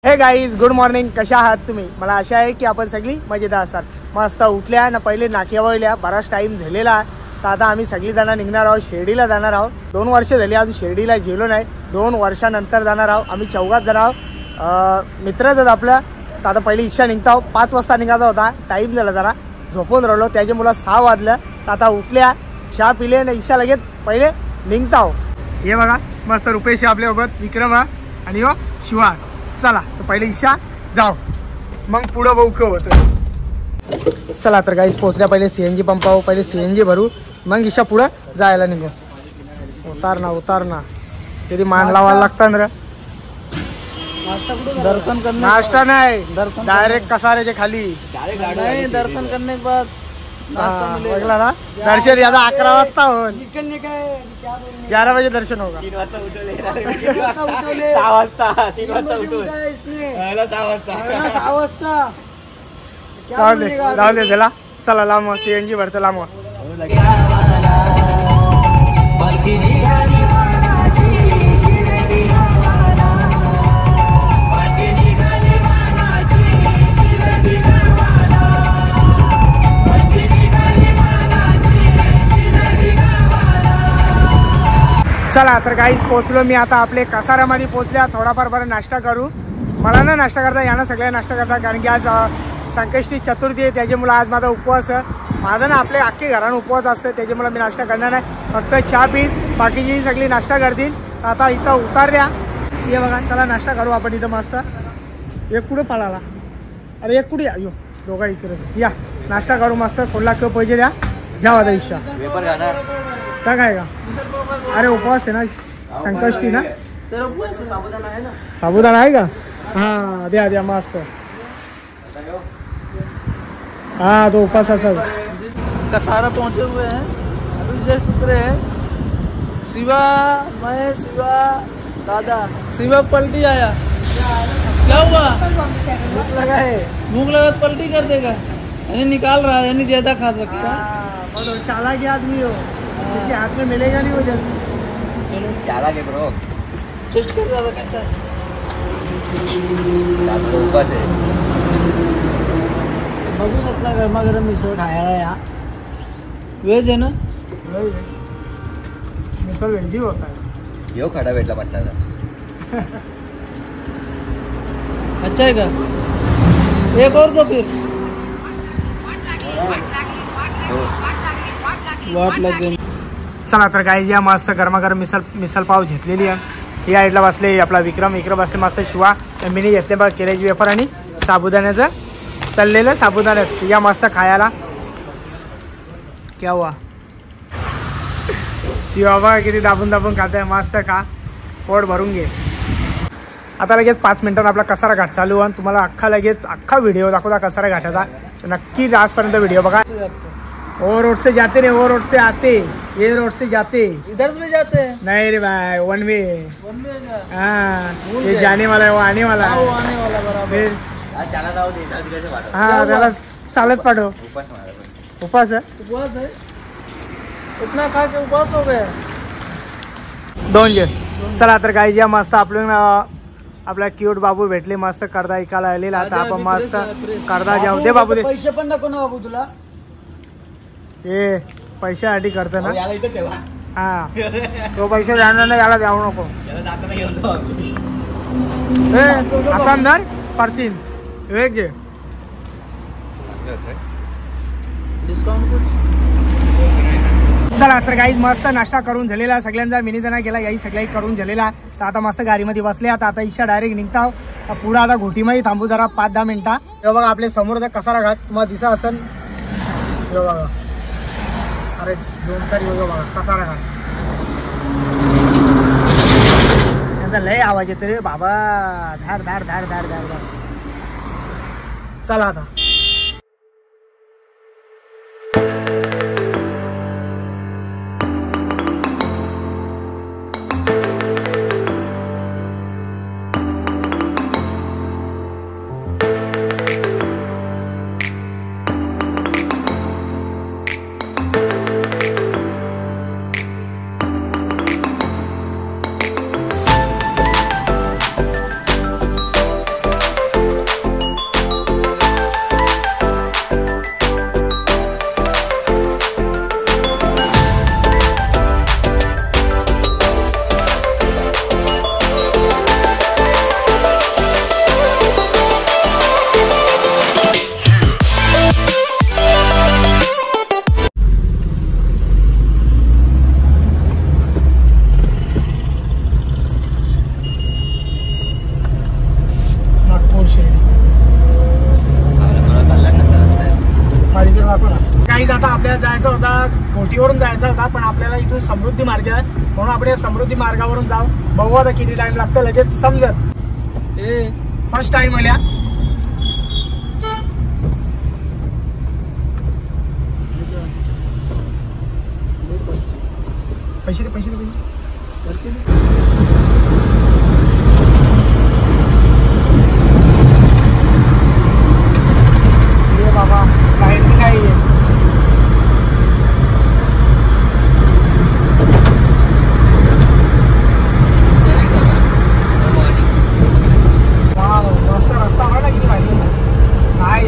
हे guys, good morning. कशा आहात तुम्ही? मला आशा आहे की आपण सगळी मजेदार असाल. मस्त उठल्या ना, पहिले नाक्या वळल्या. बराच टाइम झालेला. तर आता आम्ही सगळी जण निघणार आहोत, शिर्डीला जाणार आहोत. 2 वर्ष झाली अजून शिर्डीला गेलो नाही. 2 वर्षानंतर जाणार आहोत. आम्ही 4 जण आहोत. मित्रच आपल्या. तर आता पहिली इच्छा निघता आहोत. 5 वाजता निघायचा होता. टाईम झाला जरा, झोपून राहिलो. त्याच्या मुला 6 वाजलं. तर आता उठल्या, चहा पिले ना, इच्छा लगेच पहिले निघता आहोत. हे बघा मस्त रुपेश आपल्यासोबत, विक्रम आणि हो शिवा. चला तर पहिले इच्छा जाऊ, मग पुढं बघू काय होतं. चला तर गाईस पोहोचल्या. पहिले सीएनजी पंपावर पहिले सीएनजी भरू, मग इच्छा पुढं जायला निघू. उतार ना तरी मान लावायला लागतं ना. दर्शन करने नाश्ता नाही, डायरेक्ट कसाऱ्याच्या खाली नहीं, दर्शन करने के बाद नाश्ता मिलेगा बघला ना. दर्शन यादा 11 वाजता होईल. 11 बजे दर्शन होगा. 3 वाजता उठवले 6 वाजता 3 वाजता उठवले इसने 6 वाजता जाऊ दे चला. चला लांब सीएनजी भरतं लांब. चला तर काहीच पोहोचलो मी आता आपले कसाऱ्यामध्ये पोहोचल्या. थोडाफार बरं नाश्ता करू. मला ना नाश्ता करता यांना सगळ्या नाश्ता करता, कारण की आज संकष्टी चतुर्थी आहे. त्याच्यामुळे आज माझा उपवास आहे. माझा ना आपले अख्खे घरानं उपवास असतं, त्याच्यामुळे मी नाश्ता करणार नाही. फक्त चहा पीन, बाकीची सगळी नाश्ता करतील. आता इथं उतारल्या. ये बघा, चला नाश्ता करू आपण इथं मस्त. एक कुठं पळाला, अरे एक कुठे या, यो दोघा इकडे या. नाश्ता करू मस्त. कोणला किंवा पैसे द्या, घ्या आता इच्छा का काय का. अरे उपवास आहे ना, संकष्टी ना. साबुदाणा आहे का? हा द्या द्या मस्त. हाँ तो उपवासाचा. कसारा पहुंचे हुए हैं, अभी जस्ट उतरे हैं. शिवा, मैं, शिवा, दादा. शिवा पलटी आया. क्या हुआ? भूख लगा है. भूख लगा तो पलटी कर देगा. यानी निकाल रहा है, यानी ज्यादा खा सकता है. चालाकी आदमी हो, इसके हाथ में मिलेगा नहीं वो जल्दी. चाला के ब्रो, टेस्ट कर दादा कैसा है. बघू शकता गरमागरम मिसळ खायला या. वेज है ना? मिसळ वेज ही होता है. यो खडा भेटला पट्टाचा. अच्छा है का? एक और दो फिर. वाट लगे. चला तर काही या मस्त गरमागरम मिसल पाव घेतलेली आहे. या साईडला बसले आपला विक्रम बसले मस्त. शिवा मिनी घेतले बघ, केळ्याची वेफर आणि साबुदाण्याचं तळलेलं साबुदाण्यात. या मस्त खायला. क्या हुआ? शिवा बघा किती दाबून दाबून खाते. मस्त खा, पोट भरून घे. आता लगेच 5 मिनिटांनी आपला कसारा घाट चालू आहे. तुम्हाला अख्खा व्हिडिओ दाखवता कसारा घाटाचा. नक्की आजपर्यंत व्हिडिओ बघा. वो रोड से जाते नहीं, वो रोड से आते, ये रोड से जाते. इधर से भी जाते हैं? नहीं रे भाई, वन वे. हाँ ये जाने वाला है, वो आने वाला है. वो आने वाला बराबर. हाँ त्याला चालत पाठव. उपवास है. उपवास है. इतना खा के उपवास हो गया. 2 जे. चला तर काय ज्या मस्त आपला क्यूट बाबू भेटले. मस्त करदा ऐकायला आलेला. आता आपण मस्त करदा जाऊ दे बाबू. दे पैसे पण नको ना बाबू तुला. हे पैशासाठी करतो ना. हा तो पैसे जाणार नाही, याला द्यावू नको. आता अंदर पडतील. वेग घे. चला तर काही मस्त नाश्ता करून झालेला सगळ्यांचा. मिनीदाना केला, याही सगळ्याही करून झालेला. तर आता मस्त गाडीमध्ये बसले. आता इच्छा डायरेक्ट निघता पुढे. आता घोटीमध्ये थांबू जरा 5-10 मिनिटं. हे बघा आपले समोरचा कसारा घाट तुम्हाला दिसा असेल. हे बघा, अरे झोन तरी बघा कसारा घाट. त्यांचा लय आवाज येतो रे बाबा. धार धार धार धार धार धार. चला आता. आपल्याला जायचा होता, घोटीवरून जायचा होता, पण आपल्याला इथून समृद्धी मार्ग आहे म्हणून आपण समृद्धी मार्गावरून जाऊ. बघू आता किती टाइम लागतं, लगेच समजत. फर्स्ट टाइम आल्या. पैसे दे, पैसे दे, पैसे ये बाबा, लाईट भी नाही आहे. मस्त रस्ता हो ना, किती माहिती काय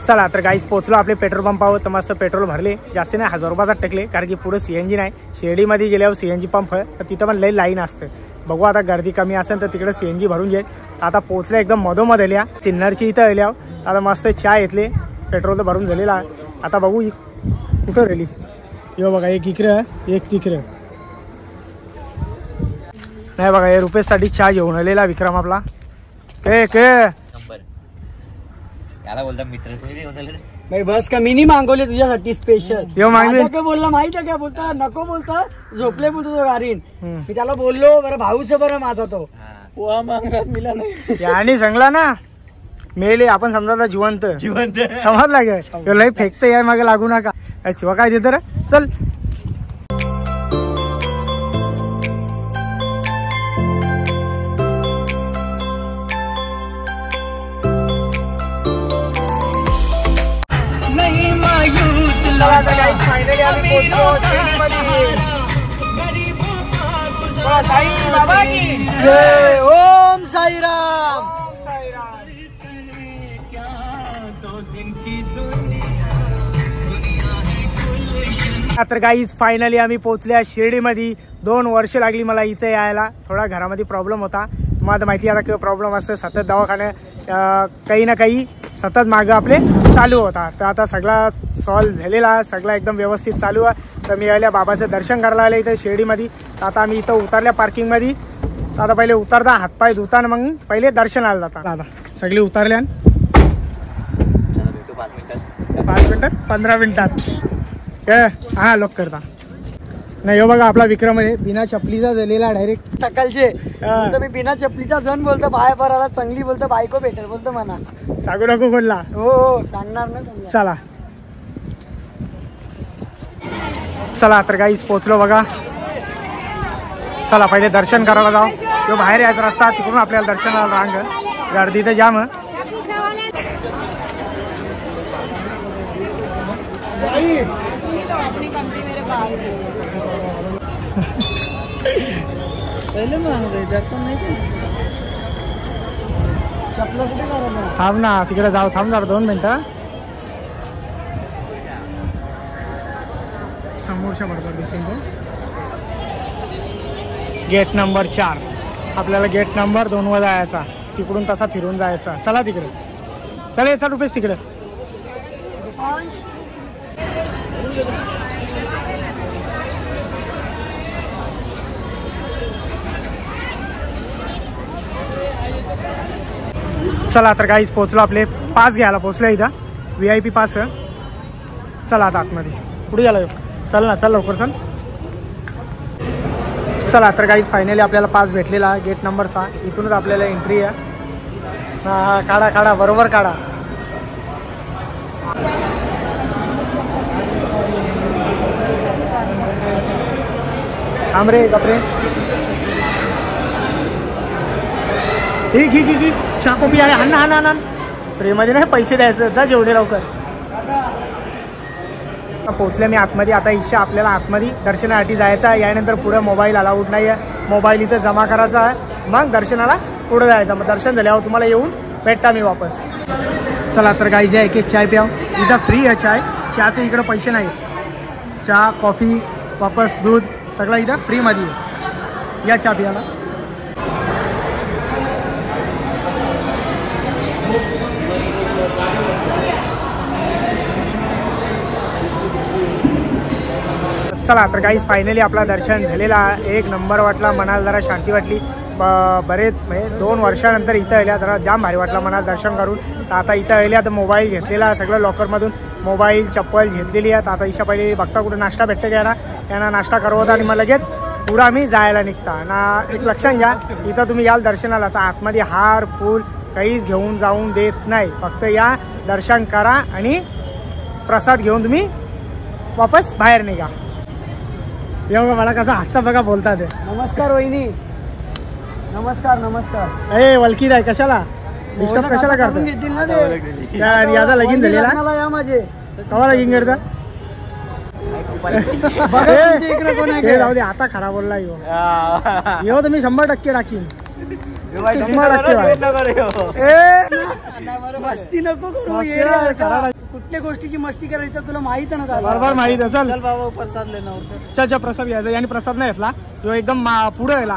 चला तर गाईस पोहोचलो आपले पेट्रोल पंपावर. तर मस्त पेट्रोल भरले, जास्त नाही 1000 रुपयात टाकले, कारण की पुढे सीएनजी नाही. शिर्डीमध्ये गेल्यावर सीएनजी पंप आहे, तर तिथं पण लई लाईन असते. बघू आता गर्दी कमी असेल तर तिकडे सीएनजी भरून घेईल. आता पोहोचले एकदम मधोमध आल्या सिन्नरची इथं आल्यावर. आता मस्त चहा घेतले, पेट्रोल तर भरून झालेला आहे. आता बघू कुठं राहिली. यो बघा, एक इकडे एक तिकडे नाही बघा. हे रुपयेसाठी चहा घेऊन आलेला विक्रम आपला. के याला बोलता मित्र तुम्ही भाई बस का मिनी मागवले तुझ्यासाठी स्पेशल. काय बोलला माहिती आहे का, बोलता नको, बोलता झोपले बोलतो तो गाडीन. मी त्याला बोललो बरं भाऊच बरं माझा तो पोहा मागण्यात मिला नाही आणि सांगला ना मेले आपण समजा जिवंत समजला गे लय फेकते या मागे लागू नका. शिवा काय देत रे, चल. फायनली आम्ही पोहोचलो शिर्डीमध्ये. साई बाबा की जय. ओम साईराम. तर गाईज फायनली आम्ही पोहोचल्या शिर्डीमध्ये. 2 वर्ष लागली मला इथे यायला. थोडा घरामध्ये प्रॉब्लेम होता, तुम्हाला माहिती आता किंवा प्रॉब्लेम असतं, सतत दवाखाने काही ना काही सतत मागं आपले चालू होता. तर आता सगळा सॉल्व झालेला, सगळा एकदम व्यवस्थित चालू आहे. तर मी यायला बाबाचं दर्शन करायला आले इथे शिर्डीमध्ये. तर आता आम्ही इथं उतरल्या पार्किंगमध्ये. तर आता पहिले उतरता हातपाय धुताना मग पहिले दर्शनाला जाता. आता सगळे उतरल्या. 5 मिनिटात 15 मिनिटात हा लोक करता नाही. हो बघा आपला विक्रम आहे, बिना चपलीचा झालेला डायरेक्ट सकाळचे. मी बिना चपलीचा जण बोलतो, बाहेर पराला चांगली बोलतो, बायको भेटेल बोलतो म्हणा. सांगू नको बोलला. हो सांगणार ना. चला चला तर गाईस पोहोचलो बघा. चला पहिले दर्शन करायला जाऊ. जो बाहेर यायचा रस्ता तिकडून आपल्याला दर्शनाला रांग, गर्दी तर जाम. पहिले माग दर्शन नाही चपला कुठे करायला. थांब ना, तिकडे जाऊ. थांब जरा 2 मिनिटं. समोरच्या पडतात दिसून गेट नंबर 4. आपल्याला गेट नंबर 2 वर जायचा, तिकडून तसा फिरून जायचा. चला तिकडे. चला याचा रुपयेच तिकडे. चला तर काहीच पोहोचलो. आपले पास घ्यायला पोहोचले इथं, VIP पास. चला आता आतमध्ये पुढे गेला. चल ना, चल लवकर चल. चला तर काहीच फायनली आपल्याला पास भेटलेला गेट नंबर 6. इथूनच आपल्याला एंट्री आहे. काढा काढा, बरोबर काढा. आमरे कपडे ठीक चाकोपी आहे. हान हान हान फ्रीमध्ये नाही, पैसे द्यायचं. जा जेवढे लवकर. पोहोचले मी आतमध्ये. आता इच्छा आपल्याला आतमध्ये दर्शनासाठी जायचं आहे. यानंतर पुढे मोबाईल अलाउड नाही आहे, मोबाईल इथं जमा करायचा आहे, मग दर्शनाला पुढे जायचं. मग दर्शन झाल्यावर तुम्हाला येऊन भेटता मी वापस. चला तर गाईज एक एक चाय प्याव. इथं फ्री आहे चाय. चहाचे इकडं पैसे नाही. चहा कॉफी वापस दूध सगळं इथं फ्रीमध्ये आहे. या चहा प्यायला. चला तर गाईज फायनली आपला दर्शन झालेला. एक नंबर वाटला, मनाला जरा शांती वाटली. बरेच म्हणजे 2 वर्षानंतर इथं आल्या, जरा जाम भारी वाटलं मनात दर्शन करून. तर आता इथं आल्या तर मोबाईल घेतलेला सगळं लॉकरमधून, मोबाईल चप्पल घेतलेली आहे. तर आता इशा पहिले बघता कुठे नाश्ता भेटते का ना, त्यांना नाश्ता करवता आणि मग लगेच पुढं आम्ही जायला निघता ना. एक लक्षात घ्या, इथं तुम्ही याल दर्शनाला तर आतमध्ये हार फूल काहीच घेऊन जाऊन देत नाही. फक्त या दर्शन करा आणि प्रसाद घेऊन तुम्ही वापस बाहेर निघा. बघा मला कसं हसता बघा बोलतात. नमस्कार वहिनी, नमस्कार नमस्कार. ए वलकी नाही कशाला डिस्टर्ब कशाला करता. घेतील ना ते. याचा लगीन झालेला या माझे कवा लगीन करता. जाऊ दे आता खरा बोलला येऊ तर मी 100% टाकीन. 100% मस्ती नको करू. कुठल्या गोष्टीची मस्ती करायची तुला माहित आहे ना. बरोबर माहित आहे. चल बाबा प्रसाद लेना. चल प्रसाद घ्यायचा. यांनी प्रसाद नाही घेतला, तो एकदम पुढे गेला.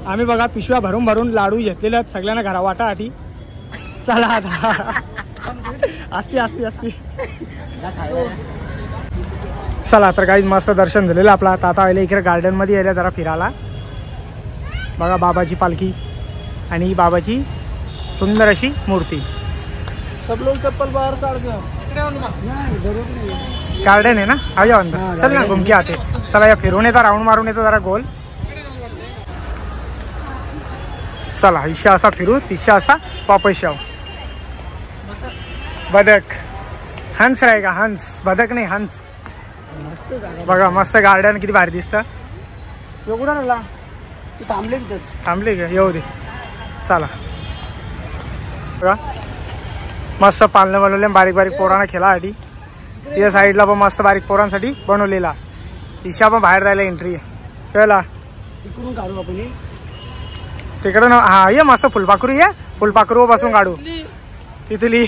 आम्ही बघा पिशव्या भरून भरून लाडू घेतलेले आहेत सगळ्यांना घरा वाटासाठी. चला आता असती असती असती. चला तर काही मस्त दर्शन झालेलं आपला. आता आले इकडे गार्डन मध्ये यायला जरा फिरायला. बघा बाबाची पालखी आणि बाबाची सुंदर अशी मूर्ती. सब लोग चप्पल बाहर काढ दो. गार्डन आहे ना, आ जाओ अंदर. चल ना घुमके आते. चला या फिरून येतो, राऊंड मारून येतो जरा गोल. चला इशा असा फिरू, तिशा असा वापस जाऊ. बदक हंस राहील, हंस बदक नाही हंस. बघा मस्त गार्डन किती भारी दिसतं. कुठं लागला तू थांबले तिथेच. थांबले का, येऊ दे. चला बघा मस्त पालनं बनवले बारीक बारीक पोरांना खेळासाठी. या साईडला पण मस्त बारीक पोरांसाठी बनवलेला. ईशा पण बाहेर जायला एंट्री आहे. कळला इकडून काढू आपण तिकडं ना. हा ये मस्त फुलपाखरू, ये फुलपाखरू बसून काढू तिथली.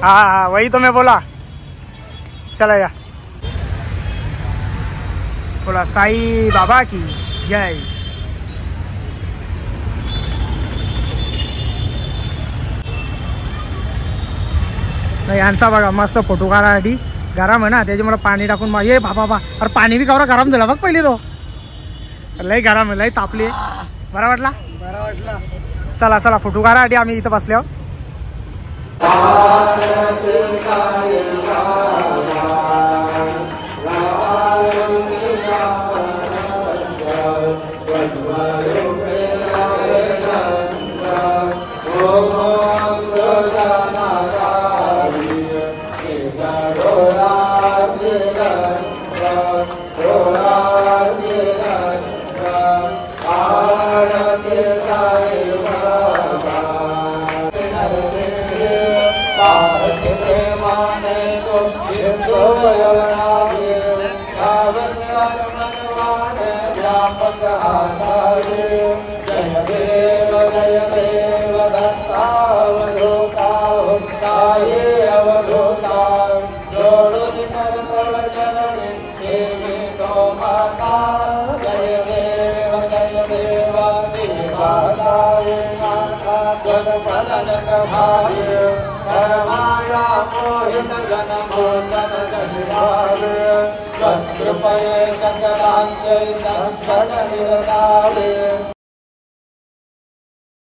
हा हा वही तो मैं बोला. चला या बोला साई बाबा की जय. यांचा बघा मस्त फोटो काढायसाठी गरम आहे ना, त्याच्यामुळे पाणी टाकून ये बाबा. अरे पाणी बी कवरा गरम झाला बघ पहिले. तो लय गरम आहे, लय तापली. बरा वाटला. चला चला फोटो काढायसाठी आम्ही इथं बसलो.